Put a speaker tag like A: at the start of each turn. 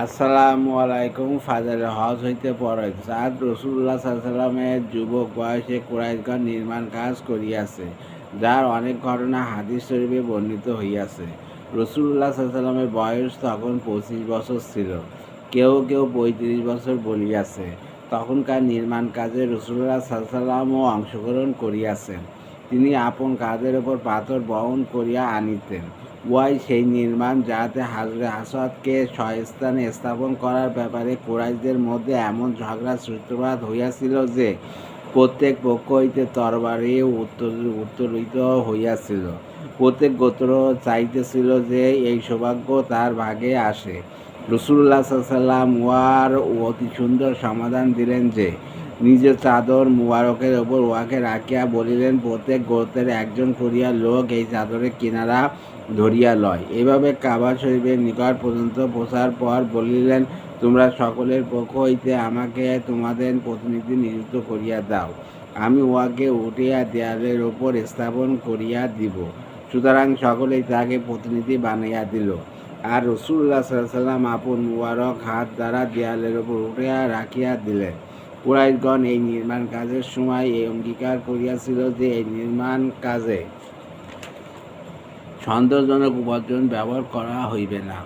A: আসসালামু আলাইকুম। ফাজরে হজ হইতে পরে চাঁদ রসুল্লাহ সাল্লামের যুবক বয়সে কুরাইশগণ নির্মাণ কাজ করিয়াছে, যার অনেক ঘটনা হাদিস শরীফে বর্ণিত হইয়াছে। রসুল্লাহ সাল্লামের বয়স তখন 25 বছর ছিল, কেউ কেউ 35 বছর বলিয়াছে। তখনকার নির্মাণ কাজে রসুল্লাহ সাল্লামও অংশগ্রহণ করিয়াছেন। তিনি আপন কাঁধের ওপর পাথর বহন করিয়া আনিতেন। ওয়াই সেই নির্মাণ, যাহাতে হাজরে আসাদকে স্বস্থানে স্থাপন করার ব্যাপারে কুরাইশদের মধ্যে এমন ঝগড়ার সূত্রপাত হইয়াছিল যে প্রত্যেক পক্ষ হইতে তরবারি উত্তোলিত হইয়াছিল। প্রত্যেক গোত্র চাইতেছিল যে এই সৌভাগ্য তার ভাগে আসে। রসুল্লাহ সাল্লাম উহার অতি সুন্দর সমাধান দিলেন যে নিজের চাদর মুবারকের ওপর উহাকে রাখিয়া বলিলেন, প্রত্যেক গোত্রের একজন করিয়া লোক এই চাদরের কিনারা ধরিয়া লয়। এভাবে কাবা শরীফের নিকট পর্যন্ত পৌঁছার পর বলিলেন, তোমরা সকলের পক্ষ হইতে আমাকে তোমাদের প্রতিনিধি নিযুক্ত করিয়া দাও, আমি উহাকে উঠিয়া দেয়ালের ওপর স্থাপন করিয়া দিব। সুতরাং সকলেই তাকে প্রতিনিধি বানাইয়া দিল, আর রসুল্লাহ সাল্লাম আপন মুবারক হাত দ্বারা দেয়ালের ওপর উঠিয়া রাখিয়া দিলেন। কুরাইশগণ এই নির্মাণ কাজের সময় এই অঙ্গীকার করিয়াছিল যে এই নির্মাণ কাজে সন্দেহজনক উপার্জন ব্যবহার করা হইবে না।